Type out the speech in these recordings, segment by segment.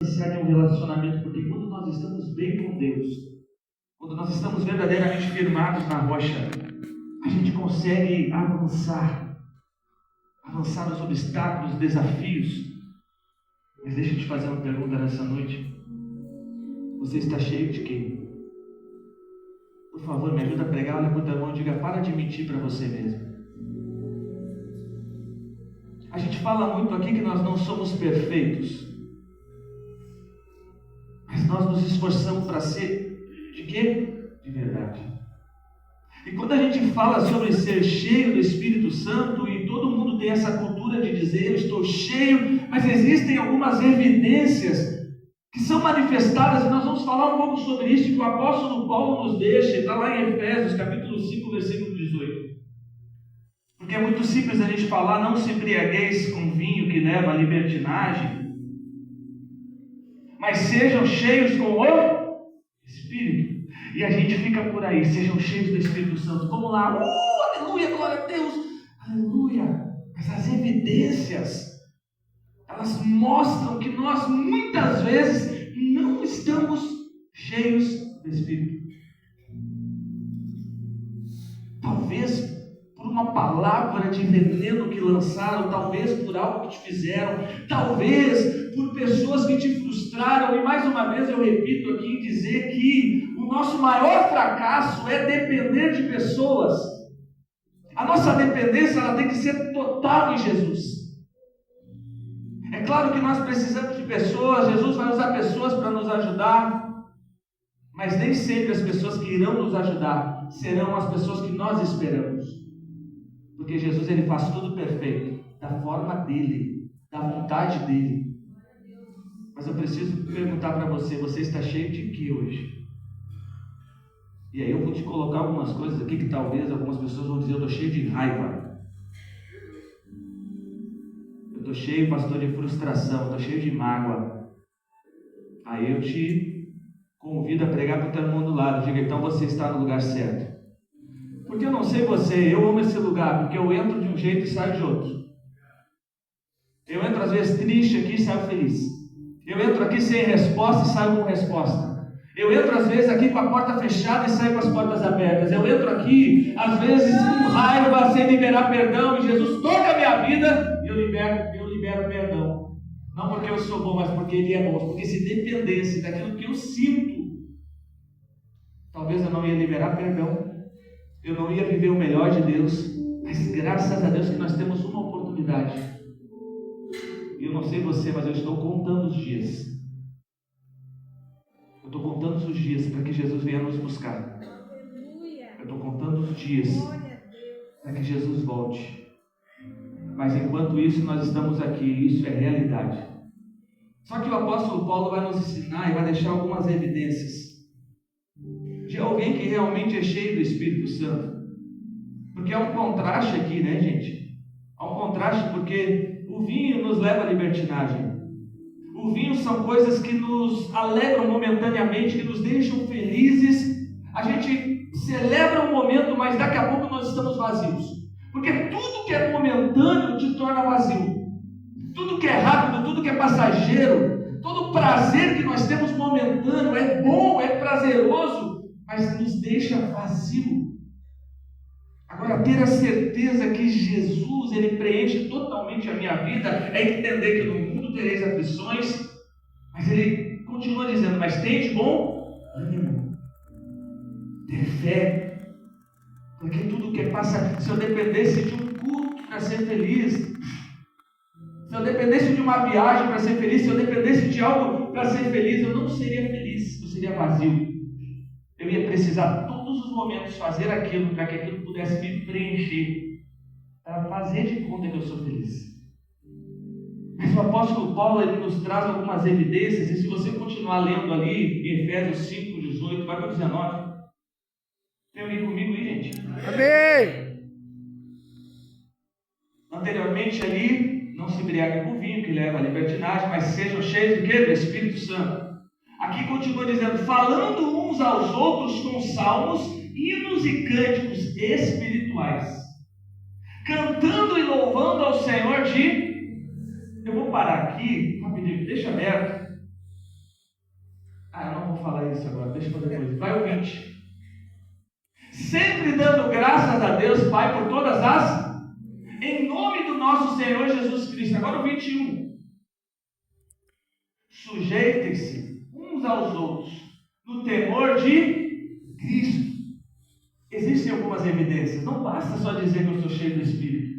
iniciar um relacionamento, porque quando nós estamos bem com Deus, quando nós estamos verdadeiramente firmados na rocha, a gente consegue avançar nos obstáculos, desafios. Mas deixa eu te fazer uma pergunta nessa noite. Você está cheio de quê? Por favor, me ajuda a pregar, olha para o teu irmão e diga: para de mentir para você mesmo. A gente fala muito aqui que nós não somos perfeitos, mas nós nos esforçamos para ser de quê? De verdade. E quando a gente fala sobre ser cheio do Espírito Santo, e todo mundo tem essa cultura de dizer eu estou cheio, mas existem algumas evidências que são manifestadas, e nós vamos falar um pouco sobre isso, que o apóstolo Paulo nos deixa, está lá em Efésios capítulo 5, versículo 18. Porque é muito simples a gente falar: não se embriagueis com vinho que leva à libertinagem, mas sejam cheios com o Espírito. E a gente fica por aí: sejam cheios do Espírito Santo. Vamos lá, aleluia, glória a Deus, aleluia. Mas as evidências, elas mostram que nós muitas vezes não estamos cheios do Espírito. Talvez por uma palavra de veneno que lançaram, talvez por algo que te fizeram, talvez por pessoas que te frustraram. E mais uma vez eu repito aqui em dizer que o nosso maior fracasso é depender de pessoas. A nossa dependência, ela tem que ser total em Jesus. É claro que nós precisamos de pessoas, Jesus vai usar pessoas para nos ajudar, mas nem sempre as pessoas que irão nos ajudar serão as pessoas que nós esperamos. Porque Jesus, ele faz tudo perfeito, da forma dele, da vontade dele. Mas eu preciso perguntar para você: você está cheio de quê hoje? E aí eu vou te colocar algumas coisas aqui que talvez algumas pessoas vão dizer: eu estou cheio de raiva. Eu estou cheio, pastor, de frustração, estou cheio de mágoa. Aí eu te convido a pregar para o teu irmão do lado. Diga: então você está no lugar certo. Porque eu não sei você, eu amo esse lugar, porque eu entro de um jeito e saio de outro. Eu entro às vezes triste aqui e saio feliz. Eu entro aqui sem resposta e saio com resposta. Eu entro às vezes aqui com a porta fechada e saio com as portas abertas. Eu entro aqui às vezes com raiva, sem liberar perdão, e Jesus toca a minha vida e eu libero perdão. Não porque eu sou bom, mas porque Ele é bom. Porque se dependesse daquilo que eu sinto, talvez eu não ia liberar perdão, eu não ia viver o melhor de Deus. Mas graças a Deus que nós temos uma oportunidade. E eu não sei você, mas eu estou contando os dias. Eu estou contando os dias para que Jesus venha nos buscar. Eu estou contando os dias para que Jesus volte. Mas enquanto isso nós estamos aqui, isso é realidade. Só que o apóstolo Paulo vai nos ensinar e vai deixar algumas evidências de alguém que realmente é cheio do Espírito Santo. Porque há um contraste aqui, né, gente? Há um contraste porque o vinho nos leva à libertinagem. O vinho são coisas que nos alegram momentaneamente, que nos deixam felizes. A gente celebra um momento, mas daqui a pouco nós estamos vazios. Porque tudo que é momentâneo te torna vazio. Tudo que é rápido, tudo que é passageiro, todo prazer que nós temos momentâneo é bom, é prazeroso, mas nos deixa vazio. Agora, ter a certeza que Jesus, Ele preenche totalmente a minha vida, é entender que no mundo tereis aflições, mas Ele continua dizendo: mas tem de bom ânimo, ter fé, porque tudo que passa, se eu dependesse de um culto para ser feliz, se eu dependesse de uma viagem para ser feliz, se eu dependesse de algo para ser feliz, eu não seria feliz, eu seria vazio. Eu ia precisar todos os momentos fazer aquilo para que aquilo pudesse me preencher, para fazer de conta que eu sou feliz. Mas o apóstolo Paulo, ele nos traz algumas evidências, e se você continuar lendo ali em Efésios 5, 18, vai para 19. Tem alguém comigo aí, gente? Amém! Anteriormente ali, não se embriaguem com vinho, que leva à libertinagem, mas sejam cheios do quê? Do Espírito Santo. Aqui continua dizendo: falando uns aos outros com salmos, hinos e cânticos espirituais, cantando e louvando ao Senhor de... Eu vou parar aqui rapidinho, deixa aberto, vamos falar isso agora, deixa para depois. Vai o 20. Sempre dando graças a Deus, Pai, por todas as... Em nome do nosso Senhor Jesus Cristo. Agora o 21. Sujeitem-se uns aos outros no temor de Cristo. Existem algumas evidências. Não basta só dizer que eu sou cheio do Espírito.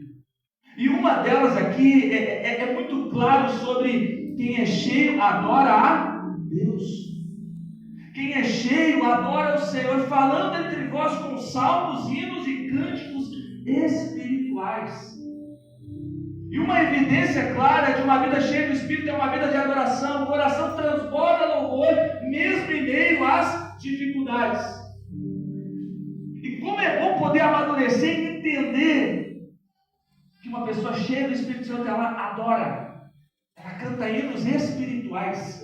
E uma delas aqui é muito claro sobre quem é cheio adora a Deus. Quem é cheio adora o Senhor, falando entre vós com salmos, hinos e cânticos espirituais. E uma evidência clara de uma vida cheia do Espírito é uma vida de adoração. O coração transborda louvor, mesmo em meio às dificuldades. E como é bom poder amadurecer e entender que uma pessoa cheia do Espírito Santo, ela adora, ela canta hinos espirituais.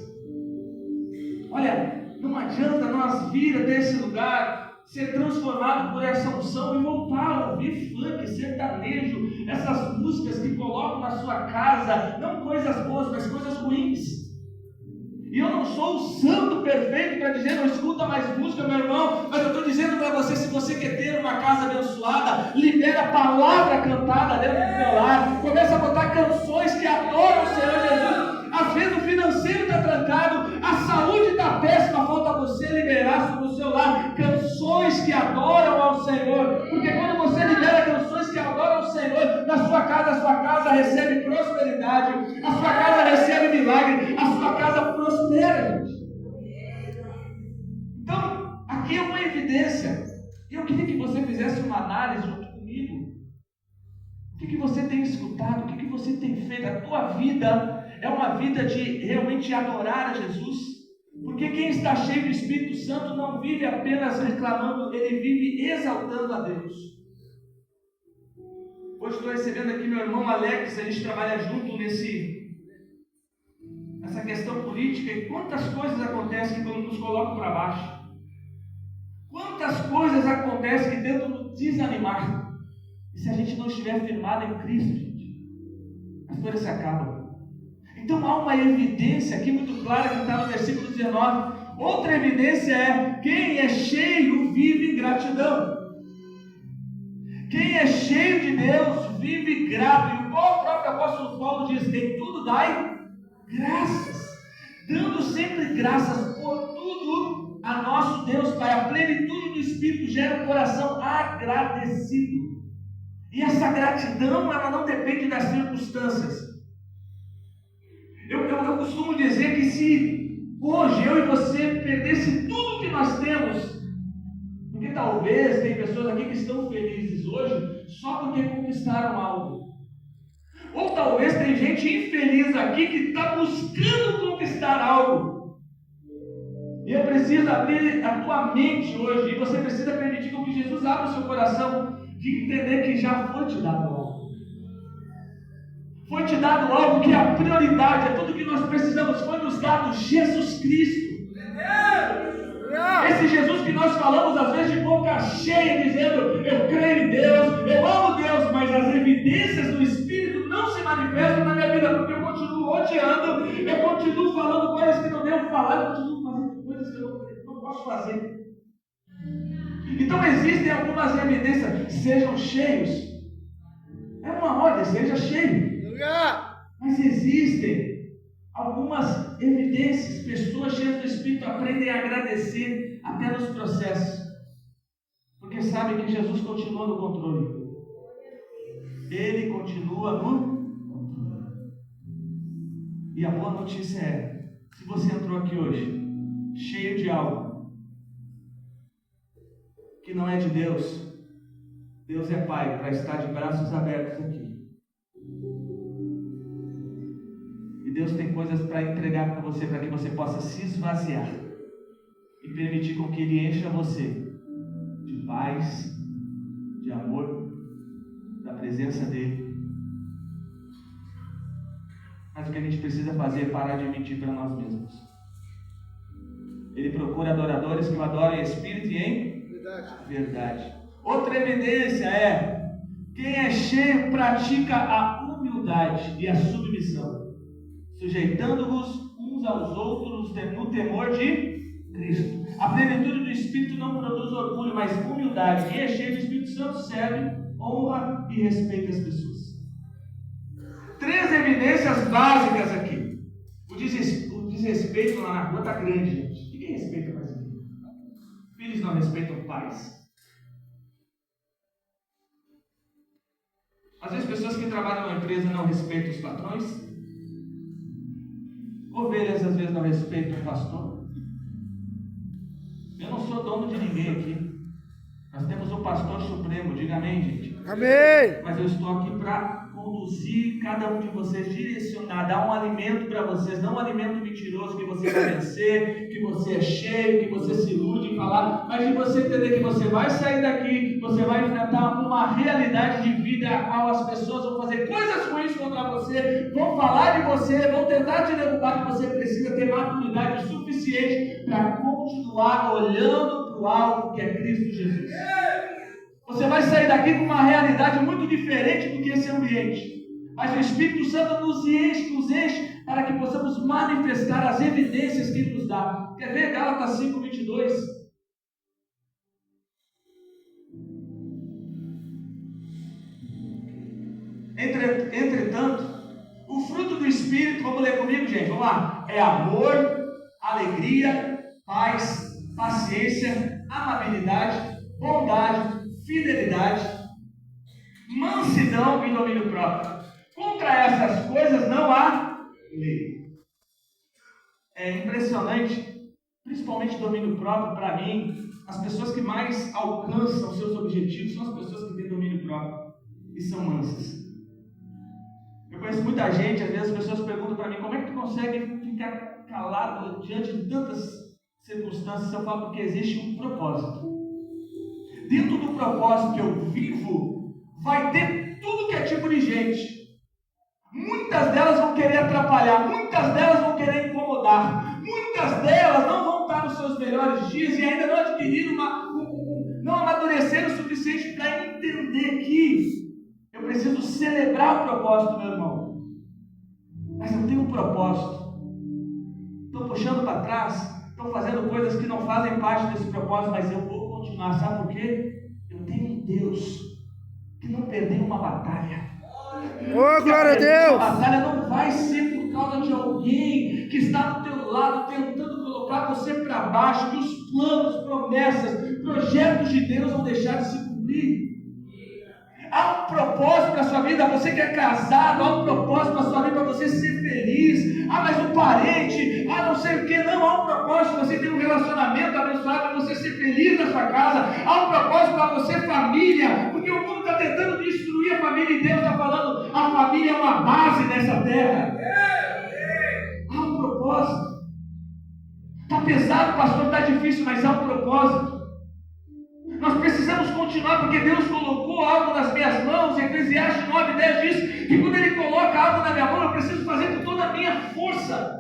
Olha, não adianta nós vir até esse lugar, ser transformado por essa unção e voltar a ouvir funk, sertanejo, essas músicas que colocam na sua casa, não coisas boas, mas coisas ruins. E eu não sou o santo perfeito para dizer, não escuta mais música, meu irmão, mas eu estou dizendo para você, se você quer ter uma casa abençoada, libera a palavra cantada dentro do seu lar, começa a botar canções que adoram o Senhor Jesus. Às vezes o financeiro está trancado, a saúde está péssima, falta você liberar sobre o seu lar canções que adoram ao Senhor, porque quando você libera canções que adoram ao Senhor, na sua casa recebe prosperidade, a sua casa recebe milagre, a sua casa prospera, gente. Então, aqui é uma evidência, e eu queria que você fizesse uma análise junto comigo. O que você tem escutado, o que você tem feito? A tua vida é uma vida de realmente adorar a Jesus, porque quem está cheio do Espírito Santo não vive apenas reclamando, ele vive exaltando a Deus. Hoje estou recebendo aqui meu irmão Alex, a gente trabalha junto nessa questão política, e quantas coisas acontecem que nos colocam para baixo, quantas coisas acontecem que tentam nos desanimar, e se a gente não estiver firmado em Cristo, gente, as coisas se acabam. Então há uma evidência aqui muito clara que está no versículo 19. Outra evidência é: quem é cheio vive gratidão. Quem é cheio de Deus vive grato. E o próprio apóstolo Paulo diz: em tudo dai graças, dando sempre graças por tudo a nosso Deus Pai. A plenitude do Espírito gera um coração agradecido. E essa gratidão, ela não depende das circunstâncias. Eu costumo dizer que se hoje eu e você perdesse tudo que nós temos, porque talvez tem pessoas aqui que estão felizes hoje só porque conquistaram algo, ou talvez tem gente infeliz aqui que está buscando conquistar algo, e eu preciso abrir a tua mente hoje, e você precisa permitir que Jesus abra o seu coração, de entender que já foi te dado algo. Foi te dado algo que é a prioridade, é tudo que nós precisamos. Foi nos dado Jesus Cristo. Esse Jesus que nós falamos às vezes de boca cheia, dizendo: eu creio em Deus, eu amo Deus, mas as evidências do Espírito não se manifestam na minha vida, porque eu continuo odiando, eu continuo falando coisas que não devo falar, eu continuo fazendo coisas que eu não posso fazer. Então existem algumas evidências. Sejam cheios. É uma ordem, seja cheio. Mas existem algumas evidências. Pessoas cheias do Espírito aprendem a agradecer até nos processos, porque sabem que Jesus continua no controle. Ele continua no controle. E a boa notícia é: se você entrou aqui hoje cheio de algo que não é de Deus, Deus é Pai para estar de braços abertos aqui. E Deus tem coisas para entregar para você, para que você possa se esvaziar e permitir com que Ele encha você de paz, de amor, da presença dEle. Mas o que a gente precisa fazer é parar de mentir para nós mesmos. Ele procura adoradores que o adorem em espírito e em verdade. Outra evidência é: quem é cheio pratica a humildade e a submissão, sujeitando-vos uns aos outros no temor de Cristo. A plenitude do Espírito não produz orgulho, mas humildade. Quem é cheio do Espírito Santo serve, honra e respeita as pessoas. 3 evidências básicas aqui. O desrespeito lá na rua está grande, gente. Ninguém respeita mais ninguém. Filhos não respeitam pais. Às vezes pessoas que trabalham numa empresa não respeitam os patrões. Ovelhas às vezes não respeitam o pastor. Eu não sou dono de ninguém aqui. Nós temos um pastor supremo, diga amém, gente. Amém. Mas eu estou aqui para conduzir cada um de vocês, direcionar, dar um alimento para vocês, não um alimento mentiroso que você vai vencer, que você é cheio, que você se ilude em falar, mas de você entender que você vai sair daqui, você vai enfrentar uma realidade de vida a qual as pessoas vão fazer coisas ruins contra você, vão falar de você, vão tentar te derrubar, que você precisa ter maturidade suficiente para continuar olhando para o alvo que é Cristo Jesus. Você vai sair daqui com uma realidade muito diferente do que esse ambiente. Mas o Espírito Santo nos enche para que possamos manifestar as evidências que Ele nos dá. Quer ver Gálatas 5:22? Entretanto, o fruto do Espírito, vamos ler comigo, gente, vamos lá. É amor, alegria, paz, paciência, amabilidade, bondade, fidelidade, mansidão e domínio próprio. Contra essas coisas não há lei. É impressionante, principalmente domínio próprio, para mim, as pessoas que mais alcançam seus objetivos são as pessoas que têm domínio próprio e são mansas. Eu conheço muita gente, às vezes as pessoas perguntam para mim, como é que tu consegue ficar calado diante de tantas circunstâncias? Eu falo porque existe um propósito. Dentro do propósito que eu vivo, vai ter tudo que é tipo de gente. Muitas delas vão querer atrapalhar, muitas delas vão querer incomodar, muitas delas não vão estar nos seus melhores dias e ainda não adquiriram não amadureceram o suficiente para entender que eu preciso celebrar o propósito, meu irmão. Mas eu tenho um propósito. Estou puxando para trás, estão fazendo coisas que não fazem parte desse propósito, mas eu vou continuar. Sabe por quê? Eu tenho um Deus que não perdeu uma batalha. Oh, glória a Deus! A batalha não vai ser por causa de alguém que está do teu lado tentando colocar você para baixo, que os planos, promessas, projetos de Deus vão deixar de se cumprir. Há um propósito para a sua vida, você que é casado, há um propósito para a sua vida, para você ser feliz. Ah, mas um parente, não sei o que, não, há um propósito para você ter um relacionamento abençoado, para você ser feliz na sua casa. Há um propósito para você, família, porque o mundo está tentando destruir a família e Deus está falando, a família é uma base nessa terra. Há um propósito. Está pesado, pastor, está difícil, mas há um propósito. Nós precisamos continuar, porque Deus colocou algo nas minhas mãos. Eclesiastes 9:10 diz que quando Ele coloca algo na minha mão, eu preciso fazer com toda a minha força.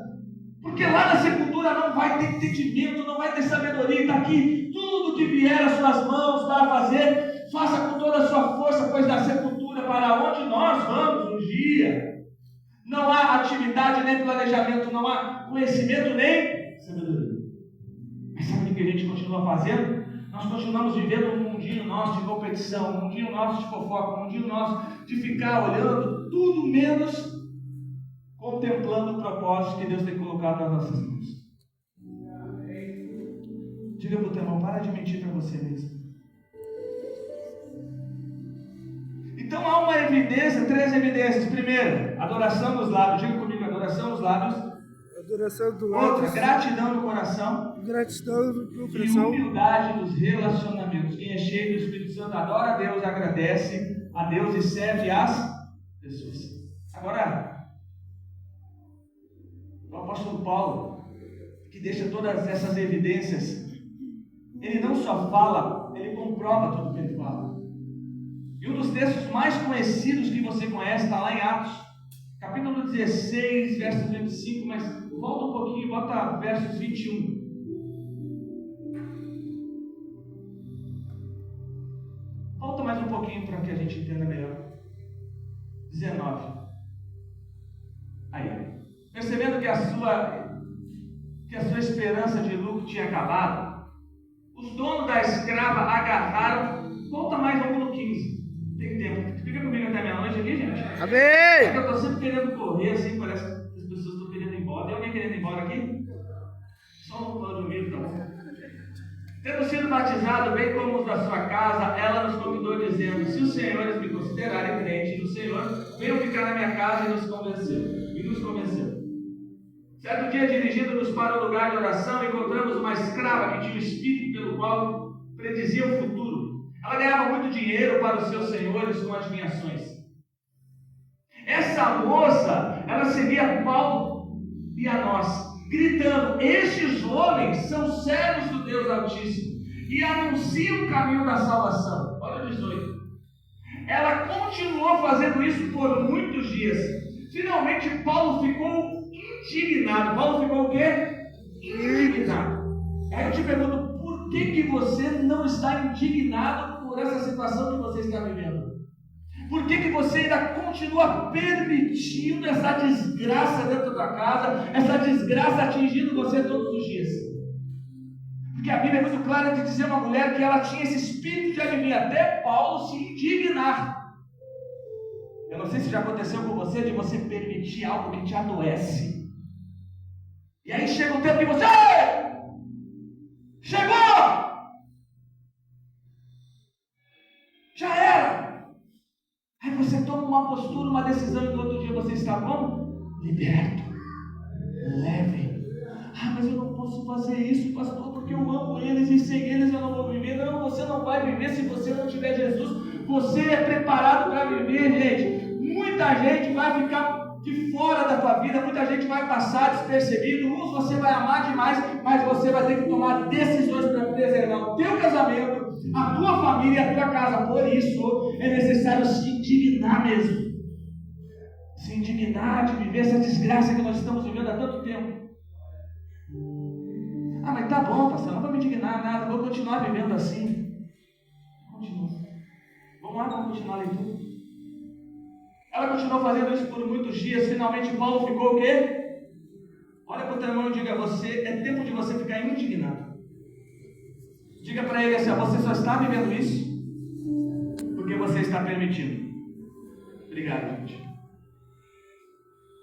Porque lá na sepultura não vai ter entendimento, não vai ter sabedoria. Está aqui, tudo que vier às suas mãos para fazer, faça com toda a sua força, pois da sepultura para onde nós vamos um dia, não há atividade nem planejamento, não há conhecimento nem sabedoria. Mas sabe o que a gente continua fazendo? Nós continuamos vivendo um mundinho nosso de competição, um mundinho nosso de fofoca, um mundinho nosso de ficar olhando tudo menos contemplando o propósito que Deus tem colocado nas nossas mãos. Diga para o teu irmão, para de mentir para você mesmo. Então há uma evidência, 3 evidências. Primeiro, adoração nos lábios. Diga comigo, adoração nos lábios. Adoração do lábios. Outra, gratidão no coração. Gratidão no coração. E humildade nos relacionamentos. Quem é cheio do Espírito Santo adora a Deus, agradece a Deus e serve as pessoas. Agora, o apóstolo Paulo, que deixa todas essas evidências, ele não só fala, ele comprova tudo que ele fala. E um dos textos mais conhecidos que você conhece está lá em Atos, capítulo 16, versos 25, mas volta um pouquinho, bota versos 21. Volta mais um pouquinho para que a gente entenda melhor. 19. Aí. Percebendo que a sua esperança de lucro tinha acabado, os donos da escrava agarraram. Volta mais, vamos no 15. Tem tempo. Fica comigo até meia-noite aqui, gente. Amém! É que eu estou sempre querendo correr, assim, parece que as pessoas estão querendo ir embora. Tem alguém querendo ir embora aqui? Só no plano de humilde, tá bom? Tendo sido batizado, bem como os da sua casa, ela nos convidou dizendo: se os senhores me considerarem crente no Senhor, venham ficar na minha casa, e nos convenceu. Certo dia, dirigindo-nos para o lugar de oração, encontramos uma escrava que tinha um espírito pelo qual predizia o futuro. Ela ganhava muito dinheiro para os seus senhores com adivinhações. Essa moça, ela seguia Paulo e a nós, gritando: estes homens são servos do Deus Altíssimo e anunciam o caminho da salvação. Olha o 18. Ela continuou fazendo isso por muitos dias. Finalmente Paulo ficou indignado. Paulo ficou o quê? Indignado. Aí eu te pergunto, por que você não está indignado por essa situação que você está vivendo? Por que você ainda continua permitindo essa desgraça dentro da casa, essa desgraça atingindo você todos os dias? Porque a Bíblia é muito clara de dizer uma mulher que ela tinha esse espírito de adivinhar, até Paulo se indignar. Eu não sei se já aconteceu com você de você permitir algo que te adoece. E aí chega o tempo que você... Chegou! Já era! Aí você toma uma postura, uma decisão e no outro dia você está bom? Liberto. Leve. Ah, mas eu não posso fazer isso, pastor, porque eu amo eles e sem eles eu não vou viver. Não, você não vai viver se você não tiver Jesus. Você é preparado para viver, gente. Muita gente vai ficar de fora da tua vida, muita gente vai passar despercebido. Uns você vai amar demais, mas você vai ter que tomar decisões para preservar o teu casamento, a tua família e a tua casa. Por isso é necessário se indignar mesmo. Se indignar de viver essa desgraça que nós estamos vivendo há tanto tempo. Ah, mas tá bom, pastor, não vou me indignar nada, vou continuar vivendo assim. Continua. Vamos lá, vamos continuar a leitura. Ela continuou fazendo isso por muitos dias. Finalmente Paulo ficou o quê? Olha para o teu irmão e diga: você, é tempo de você ficar indignado. Diga para ele assim: você só está vivendo isso porque você está permitindo. Obrigado, gente.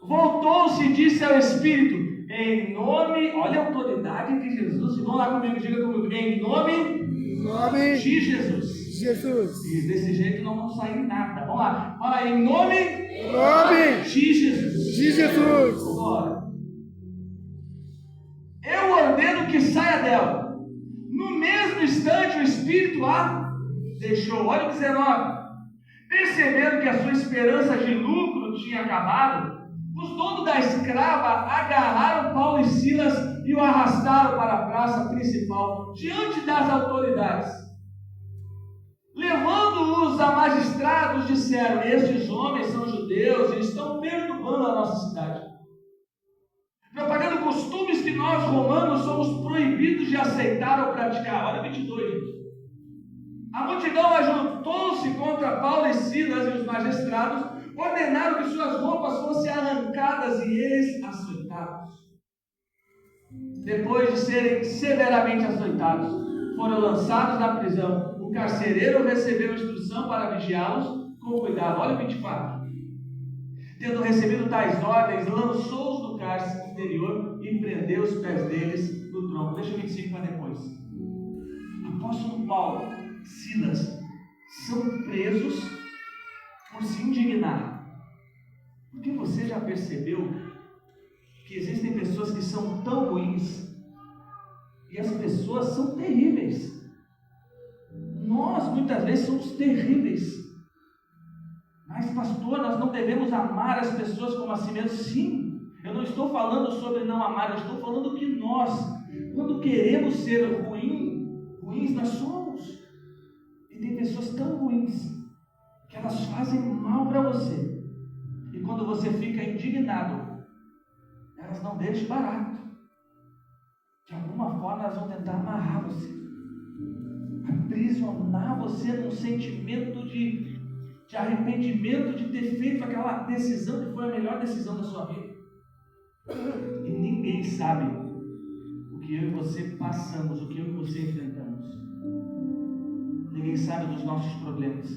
Voltou-se e disse ao Espírito: em nome, olha a autoridade de Jesus. Vamos lá comigo, diga comigo: em nome de Jesus. E desse jeito não vamos sair nada. Vamos lá. Fala: em nome de Jesus. Agora, eu ordeno que saia dela. No mesmo instante o Espírito a deixou. Olha o 19. Percebendo que a sua esperança de lucro tinha acabado, os donos da escrava agarraram Paulo e Silas e o arrastaram para a praça principal, diante das autoridades. Levando-os a magistrados, disseram: estes homens são judeus e estão perturbando a nossa cidade, propagando costumes que nós romanos somos proibidos de aceitar ou praticar. Olha 22, gente. A multidão ajuntou-se contra Paulo e Silas, e os magistrados ordenaram que suas roupas fossem arrancadas e eles açoitados. Depois de serem severamente açoitados, foram lançados na prisão. O carcereiro recebeu instrução para vigiá-los com cuidado. Olha o 24. Tendo recebido tais ordens, lançou-os no cárcere interior e prendeu os pés deles no tronco. Deixa o 25 para depois. Apóstolo Paulo, Silas são presos por se indignar. Porque você já percebeu que existem pessoas que são tão ruins e as pessoas são terríveis? Nós muitas vezes somos terríveis. Mas pastor, nós não devemos amar as pessoas como a si mesmo. Sim, eu não estou falando sobre não amar, eu estou falando que nós, quando queremos ser ruins nós somos. E tem pessoas tão ruins que elas fazem mal para você. E quando você fica indignado, elas não deixam barato. De alguma forma elas vão tentar amarrar você, aprisionar você num sentimento de arrependimento de ter feito aquela decisão que foi a melhor decisão da sua vida. E ninguém sabe o que eu e você passamos, o que eu e você enfrentamos. Ninguém sabe dos nossos problemas.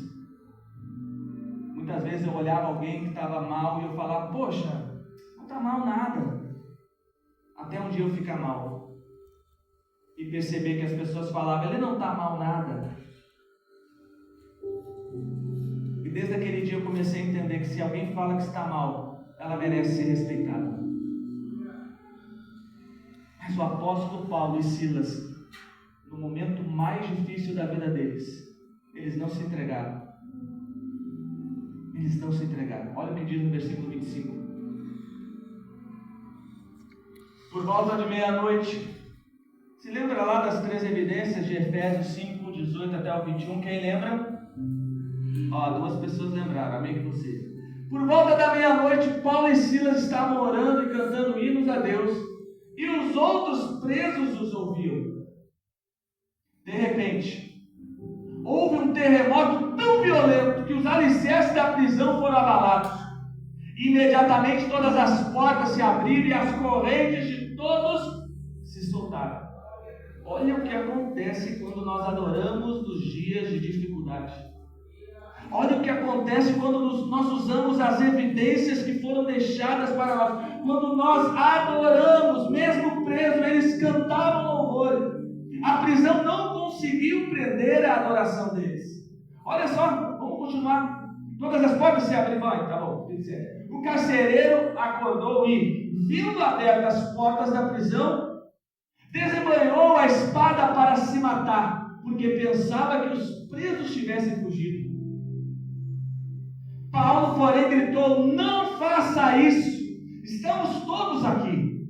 Muitas vezes eu olhava alguém que estava mal e eu falava, poxa, não está mal nada. Até um dia eu ficar mal e perceber que as pessoas falavam, ele não está mal nada. E desde aquele dia eu comecei a entender que se alguém fala que está mal, ela merece ser respeitada. Mas o apóstolo Paulo e Silas, no momento mais difícil da vida deles, eles não se entregaram. Eles não se entregaram. Olha o que diz no versículo 25. Por volta de meia-noite, se lembra lá das 3 evidências de Efésios 5, 18 até o 21? Quem lembra? Ó, 2 pessoas lembraram, amém que você. Por volta da meia-noite, Paulo e Silas estavam orando e cantando hinos a Deus, e os outros presos os ouviam. De repente, houve um terremoto tão violento que os alicerces da prisão foram abalados. Imediatamente todas as portas se abriram e as correntes de todos se soltaram. Olha o que acontece quando nós adoramos nos dias de dificuldade. Olha o que acontece quando nós usamos as evidências que foram deixadas para nós. Quando nós adoramos, mesmo presos, eles cantavam louvor. A prisão não conseguiu prender a adoração deles. Olha só, vamos continuar. Todas as portas se abriram. Tá bom, o carcereiro acordou e, vindo abertas as portas da prisão, desembanhou a espada para se matar, porque pensava que os presos tivessem fugido. Paulo, porém, gritou: não faça isso, estamos todos aqui.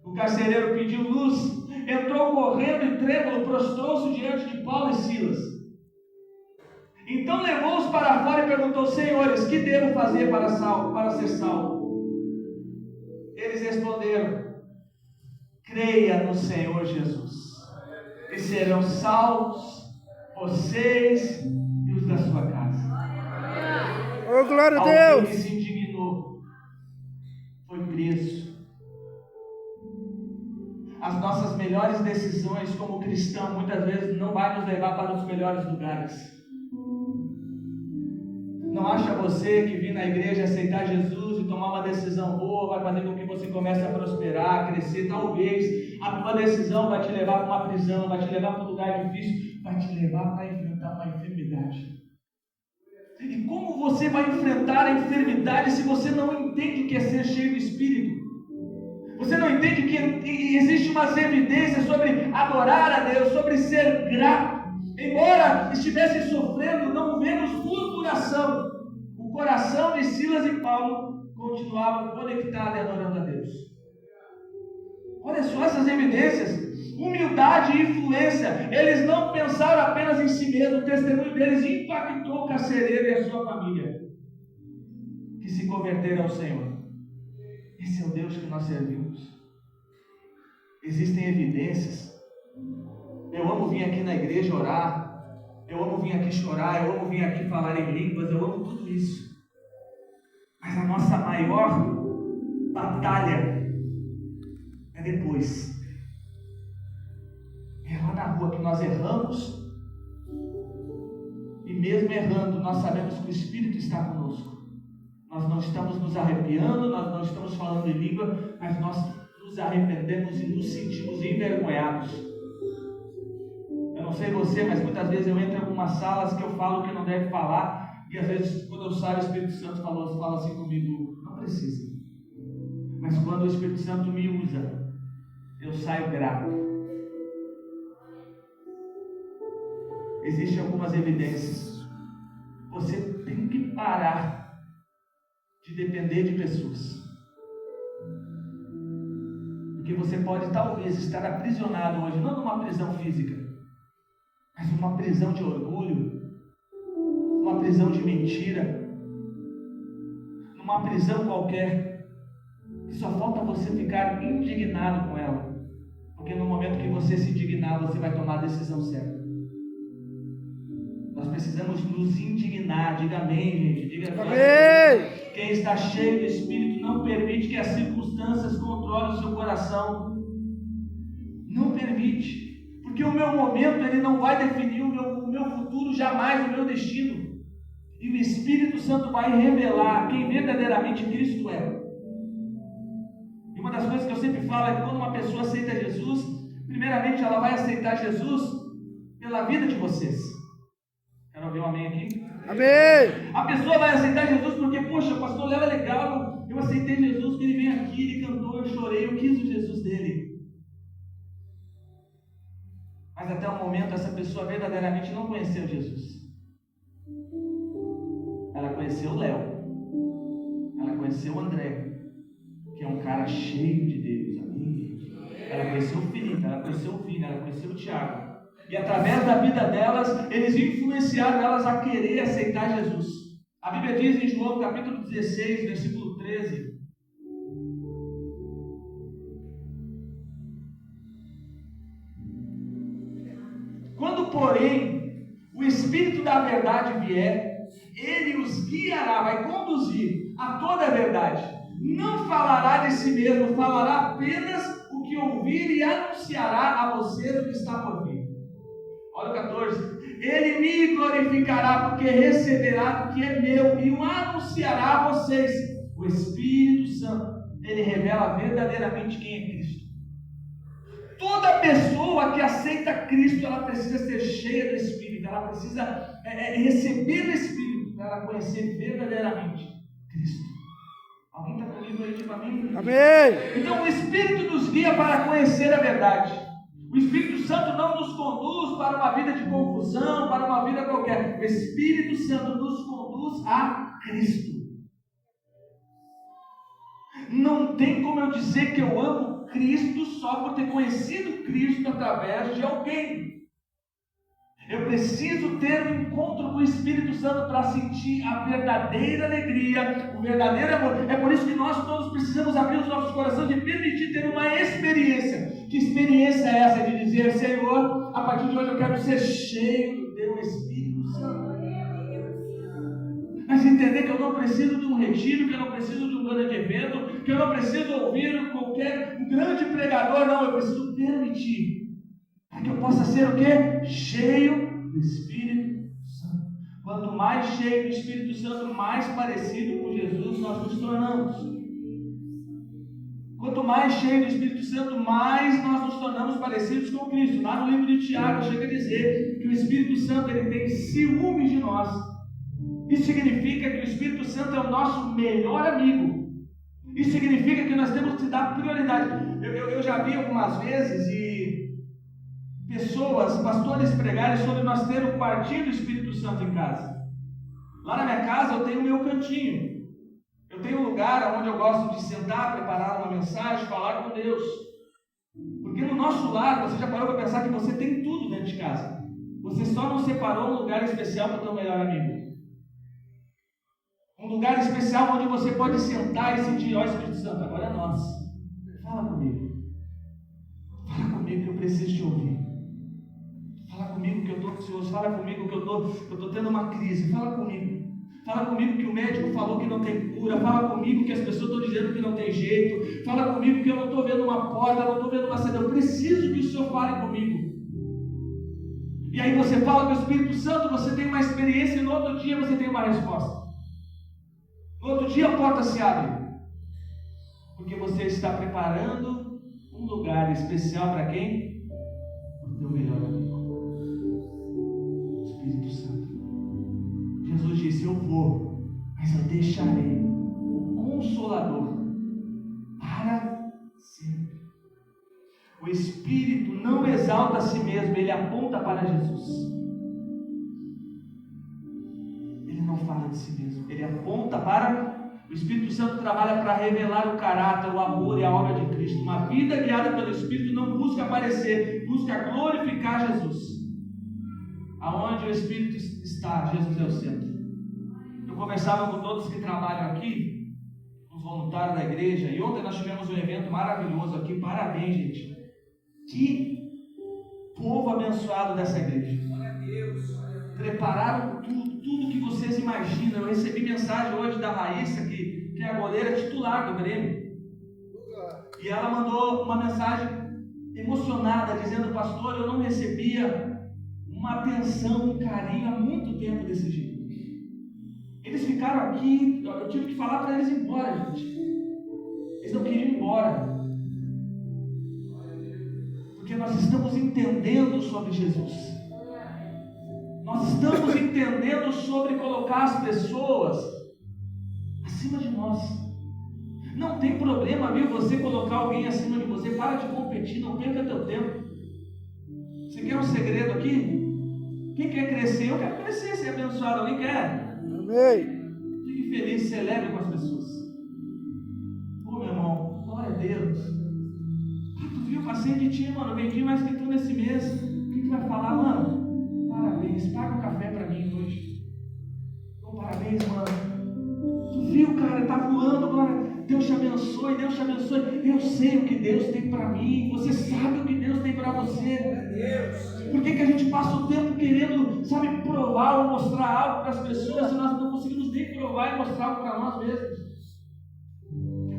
O carcereiro pediu luz, entrou correndo e trêmulo, prostrou-se diante de Paulo e Silas. Então levou-os para fora e perguntou: senhores, que devo fazer para ser salvo? Eles responderam: creia no Senhor Jesus, e serão salvos vocês e os da sua casa. Oh, glória a Alguém Deus! que se indignou foi preso. As nossas melhores decisões como cristão muitas vezes não vai nos levar para os melhores lugares. Não acha você que vir na igreja aceitar Jesus e tomar uma decisão boa vai fazer com que você comece a prosperar, a crescer? Talvez a tua decisão vai te levar para uma prisão, vai te levar para um lugar difícil, vai te levar para enfrentar uma enfermidade. E como você vai enfrentar a enfermidade se você não entende o que é ser cheio do Espírito? Você não entende que existe umas evidências sobre adorar a Deus, sobre ser grato. Embora estivessem sofrendo, não vemos murmuração. O coração de Silas e Paulo continuava conectado e adorando a Deus. Olha só essas evidências. Humildade e influência. Eles não pensaram apenas em si mesmos. O testemunho deles impactou o carcereiro e a sua família, que se converteram ao Senhor. Esse é o Deus que nós servimos. Existem evidências. Eu amo vir aqui na igreja orar. Eu amo vir aqui chorar. Eu amo vir aqui falar em línguas. Eu amo tudo isso. Mas a nossa maior batalha é depois. É lá na rua que nós erramos. E mesmo errando, nós sabemos que o Espírito está conosco. Nós não estamos nos arrepiando, nós não estamos falando em língua, mas nós nos arrependemos e nos sentimos envergonhados. Eu não sei você, mas muitas vezes eu entro em algumas salas que eu falo que não deve falar, e às vezes quando eu saio o Espírito Santo fala assim comigo: não precisa. Mas quando o Espírito Santo me usa, eu saio grato. Existem algumas evidências. Você tem que parar de depender de pessoas. Porque você pode talvez estar aprisionado hoje, não numa prisão física, mas numa prisão de orgulho, numa prisão de mentira, numa prisão qualquer, que só falta você ficar indignado com ela. Porque no momento que você se indignar, você vai tomar a decisão certa. Nós precisamos nos indignar. Diga amém, gente. Diga amém. Quem está cheio do Espírito não permite que as circunstâncias controlem o seu coração. limite, porque o meu momento ele não vai definir o meu futuro, jamais o meu destino. E o Espírito Santo vai revelar quem verdadeiramente Cristo é. E uma das coisas que eu sempre falo é que quando uma pessoa aceita Jesus, primeiramente ela vai aceitar Jesus pela vida de vocês. Quero ouvir um amém aqui? Amém. A pessoa vai aceitar Jesus porque, poxa, o pastor Léo é legal, eu aceitei Jesus, que ele vem aqui, ele cantou, eu chorei, eu quis o Jesus dele. Mas até o momento essa pessoa verdadeiramente não conheceu Jesus. Ela conheceu o Léo, ela conheceu o André, que é um cara cheio de Deus, amém? Ela conheceu o Felipe, ela conheceu o Vini, ela conheceu o Tiago. E através da vida delas, eles influenciaram elas a querer aceitar Jesus. A Bíblia diz em João capítulo 16, versículo 13. Quando, porém, o Espírito da verdade vier, ele os guiará, vai conduzir a toda a verdade. Não falará de si mesmo, falará apenas o que ouvir e anunciará a vocês o que está por vir. Olha o 14. Ele me glorificará, porque receberá do que é meu e o anunciará a vocês. O Espírito Santo, ele revela verdadeiramente quem é Cristo. Toda pessoa que aceita Cristo, ela precisa ser cheia do Espírito, ela precisa receber o Espírito para ela conhecer verdadeiramente Cristo. Alguém está comigo aí? Diga amém? Amém. Então o Espírito nos guia para conhecer a verdade. O Espírito Santo não nos conduz para uma vida de confusão, para uma vida qualquer. O Espírito Santo nos conduz a Cristo. Não tem como eu dizer que eu amo Cristo só por ter conhecido Cristo através de alguém. Eu preciso ter um encontro com o Espírito Santo para sentir a verdadeira alegria, o verdadeiro amor. É por isso que nós todos precisamos abrir os nossos corações e permitir ter uma experiência. Que experiência é essa de dizer, Senhor, a partir de hoje eu quero ser cheio do teu Espírito Santo. Mas entender que eu não preciso de um retiro, que eu não preciso de um grande evento, que eu não preciso ouvir qualquer grande pregador, não, eu preciso permitir. Para que eu possa ser o quê? Cheio do Espírito Santo. Quanto mais cheio do Espírito Santo, mais parecido com Jesus nós nos tornamos. Quanto mais cheio do Espírito Santo, mais nós nos tornamos parecidos com Cristo. Lá no livro de Tiago chega a dizer que o Espírito Santo ele tem ciúmes de nós. Isso significa que o Espírito Santo é o nosso melhor amigo. Isso significa que nós temos que dar prioridade. Eu já vi algumas vezes pessoas, pastores pregarem sobre nós ter o quartinho do Espírito Santo em casa. Lá na minha casa eu tenho o meu cantinho. Eu tenho um lugar onde eu gosto de sentar, preparar uma mensagem, falar com Deus. Porque no nosso lar, você já parou para pensar que você tem tudo dentro de casa. Você só não separou um lugar especial para o teu melhor amigo. Um lugar especial onde você pode sentar e sentir, ó Espírito Santo, agora é nosso. Fala comigo. Fala comigo que eu preciso te ouvir. Fala comigo que eu estou ansioso. Fala comigo que eu estou tendo uma crise. Fala comigo. Fala comigo que o médico falou que não tem cura. Fala comigo que as pessoas estão dizendo que não tem jeito. Fala comigo que eu não estou vendo uma porta, não estou vendo uma saída. Eu preciso que o Senhor fale comigo. E aí você fala com o Espírito Santo, você tem uma experiência e no outro dia você tem uma resposta. No outro dia a porta se abre. Porque você está preparando um lugar especial para quem? Para o teu melhor amigo. Espírito Santo. Jesus disse, eu vou, mas eu deixarei o Consolador para sempre. O Espírito não exalta a si mesmo, ele aponta para Jesus. Ele não fala de si mesmo, ele aponta para... O Espírito Santo trabalha para revelar o caráter, o amor e a obra de Cristo. Uma vida guiada pelo Espírito não busca aparecer, busca glorificar Jesus. Aonde o Espírito está, Jesus é o centro. Eu conversava com todos que trabalham aqui, os voluntários da igreja, e ontem nós tivemos um evento maravilhoso aqui. Parabéns, gente. Que povo abençoado dessa igreja. Glória a Deus. Prepararam tudo que vocês imaginam. Eu recebi mensagem hoje da Raíssa, que é a goleira titular do Grêmio. E ela mandou uma mensagem emocionada, dizendo: pastor, eu não recebia uma atenção, um carinho há muito tempo desse jeito. Eles ficaram aqui, eu tive que falar para eles ir embora, gente. Eles não queriam ir embora. Porque nós estamos entendendo sobre Jesus. Nós estamos entendendo sobre colocar as pessoas acima de nós. Não tem problema, viu, você colocar alguém acima de você. Para de competir, não perca teu tempo. Você quer um segredo aqui? Quem quer crescer? Eu quero crescer, ser abençoado. Alguém quer? Amém. Fique feliz, celebre com as pessoas. Meu irmão, glória a Deus. Tu viu, passei de ti, mano. Vendi mais que tu nesse mês. O que tu vai falar, mano? Parabéns, paga um café pra mim hoje. Parabéns, mano. Tu viu, cara, tá voando, glória. Deus te abençoe, Deus te abençoe. Eu sei o que Deus tem para mim. Você sabe o que Deus tem para você. Por que a gente passa o tempo querendo, sabe, provar ou mostrar algo para as pessoas se nós não conseguimos nem provar e mostrar algo para nós mesmos?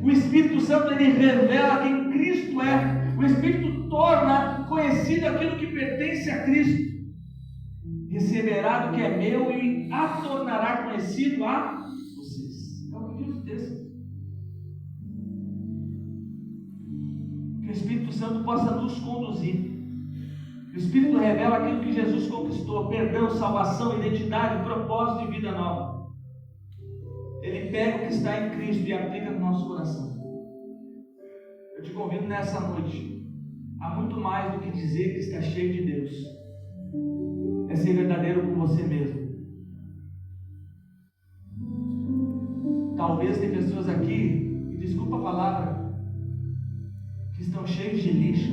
O Espírito Santo, ele revela quem Cristo é. O Espírito torna conhecido aquilo que pertence a Cristo. Receberá do que é meu e a tornará conhecido a vocês. É o que diz o texto. Que o Espírito Santo possa nos conduzir. O Espírito revela aquilo que Jesus conquistou: perdão, salvação, identidade, propósito de vida nova. Ele pega o que está em Cristo e aplica no nosso coração. Eu te convido nessa noite. Há muito mais do que dizer que está cheio de Deus. É ser verdadeiro com você mesmo. Talvez tem pessoas aqui, e desculpa a palavra, que estão cheios de lixo.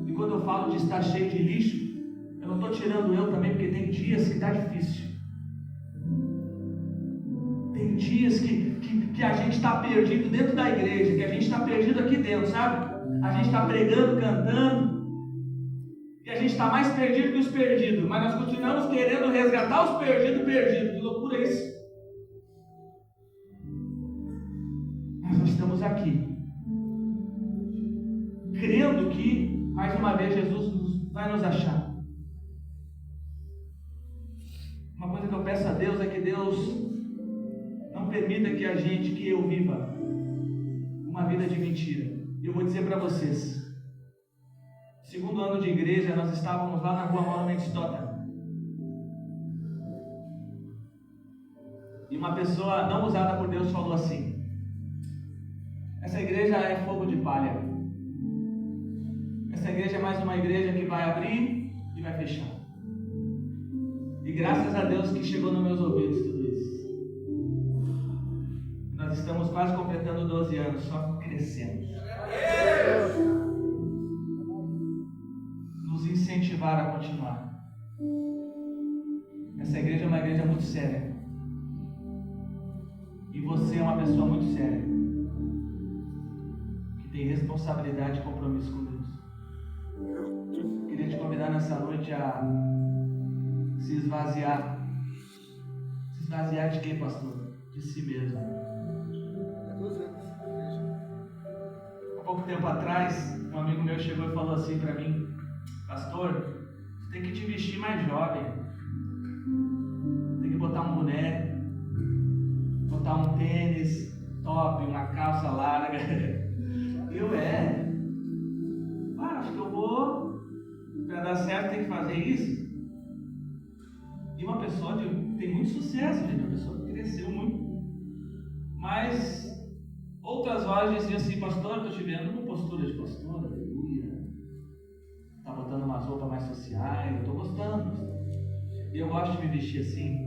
E quando eu falo de estar cheio de lixo, eu não estou tirando eu também, porque tem dias que está difícil. Tem dias que a gente está perdido dentro da igreja, que a gente está perdido aqui dentro, sabe? A gente está pregando, cantando, e a gente está mais perdido que os perdidos, mas nós continuamos querendo resgatar os perdidos. Que loucura é isso? Mas nós estamos aqui, crendo que, mais uma vez, Jesus vai nos achar. Uma coisa que eu peço a Deus é que Deus não permita que eu viva uma vida de mentira. E eu vou dizer para vocês, segundo ano de igreja, nós estávamos lá na rua Mauro Mendes Tota. E uma pessoa não usada por Deus falou assim: essa igreja é fogo de palha. Essa igreja é mais uma igreja que vai abrir e vai fechar. E graças a Deus que chegou nos meus ouvidos tudo isso. Nós estamos quase completando 12 anos, só crescendo. Nos incentivar a continuar. Essa igreja é uma igreja muito séria. E você é uma pessoa muito séria, que tem responsabilidade e compromisso com Deus. Queria te convidar nessa noite a se esvaziar. Se esvaziar de quem, pastor? De si mesmo. Há pouco tempo atrás, um amigo meu chegou e falou assim para mim: pastor, você tem que te vestir mais jovem. Tem que botar um boné, botar um tênis top, uma calça larga. Acho que eu vou, para dar certo tem que fazer isso. E uma pessoa tem muito sucesso, gente, uma pessoa que cresceu muito. Mas outras vozes diziam assim: pastor, eu estou te vendo com postura de pastor, aleluia. Está botando umas roupas mais sociais, eu estou gostando. E eu gosto de me vestir assim.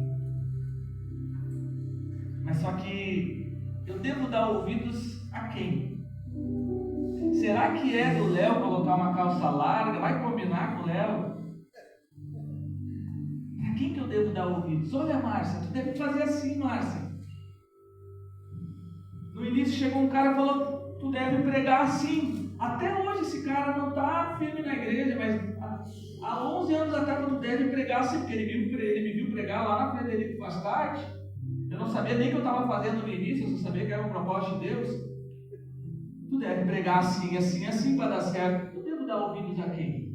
Mas só que eu devo dar ouvidos a quem? Será que é do Léo colocar uma calça larga? Vai combinar com o Léo? Para quem que eu devo dar ouvidos? Olha, Márcia, tu deve fazer assim, Márcia. No início chegou um cara e falou: tu deve pregar assim. Até hoje esse cara não está firme na igreja, mas há 11 anos atrás tu deve pregar assim, porque ele me viu pregar lá na Frederico Bastard. Eu não sabia nem o que eu estava fazendo no início, eu só sabia que era um propósito de Deus. Tu deve pregar assim, assim, assim para dar certo. Eu devo dar ouvidos a quem?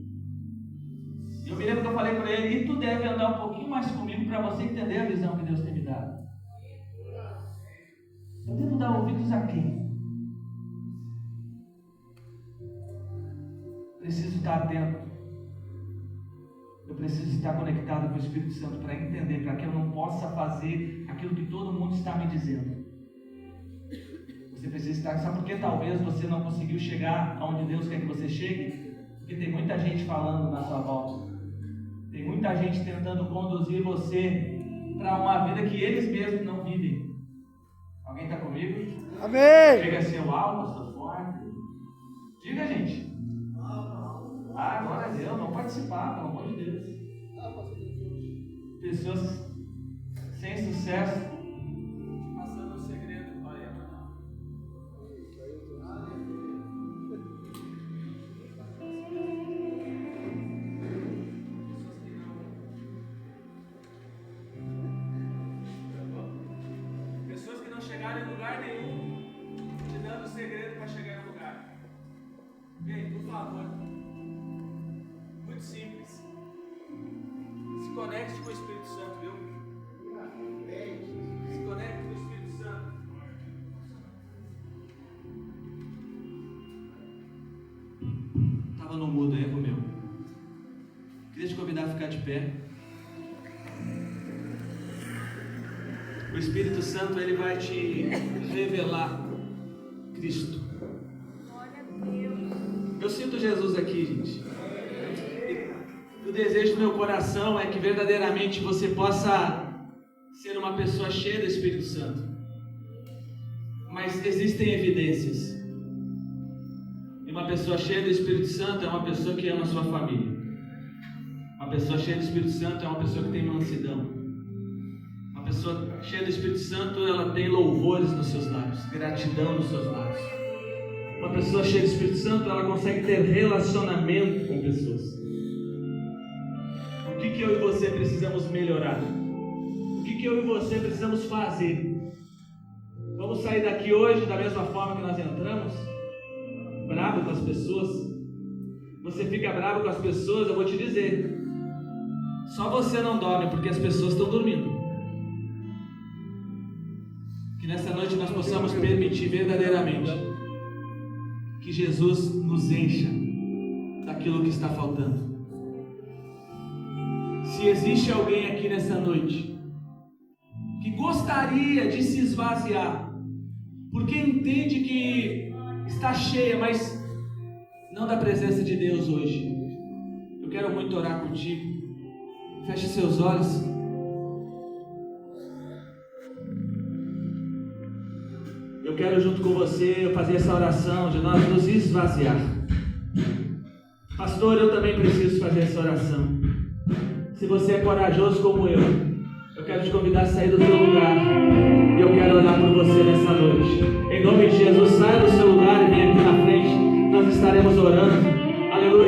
Eu me lembro que eu falei para ele, e tu deve andar um pouquinho mais comigo para você entender a visão que Deus tem me dado. Eu devo dar ouvidos a quem? Preciso estar atento. Eu preciso estar conectado com o Espírito Santo para entender, para que eu não possa fazer aquilo que todo mundo está me dizendo. Você precisa estar, sabe por que talvez você não conseguiu chegar aonde Deus quer que você chegue? Porque tem muita gente falando na sua volta. Tem muita gente tentando conduzir você para uma vida que eles mesmos não vivem. Alguém está comigo? Amém. Chega a ser uau, pastor forte. Diga, gente. Glória a Deus, vamos participar, pelo amor de Deus. Pessoas sem sucesso, passando o segredo. Olha, pessoas que não chegaram em lugar nenhum, te dando o segredo para chegar em lugar. Vem, por favor. Muito simples. Se conecte com o Espírito Santo, viu? Se conecte com o Espírito Santo. Estava no mudo, erro meu. Queria te convidar a ficar de pé. O Espírito Santo, ele vai te revelar Cristo. Eu sinto Jesus aqui, gente. O desejo do meu coração é que verdadeiramente você possa ser uma pessoa cheia do Espírito Santo. Mas existem evidências. E uma pessoa cheia do Espírito Santo é uma pessoa que ama a sua família. Uma pessoa cheia do Espírito Santo é uma pessoa que tem mansidão. Uma pessoa cheia do Espírito Santo, ela tem louvores nos seus lábios, gratidão nos seus lábios. Uma pessoa cheia do Espírito Santo, ela consegue ter relacionamento com pessoas. O que eu e você precisamos melhorar? O que eu e você precisamos fazer? Vamos sair daqui hoje da mesma forma que nós entramos? Bravo com as pessoas? Você fica bravo com as pessoas, eu vou te dizer. Só você não dorme porque as pessoas estão dormindo. Que nessa noite nós possamos permitir verdadeiramente que Jesus nos encha daquilo que está faltando. Se existe alguém aqui nessa noite que gostaria de se esvaziar, porque entende que está cheia, mas não da presença de Deus hoje, eu quero muito orar contigo. Feche seus olhos. Eu quero junto com você fazer essa oração de nós nos esvaziar. Pastor, eu também preciso fazer essa oração. Se você é corajoso como eu quero te convidar a sair do teu lugar. E eu quero orar por você nessa noite. Em nome de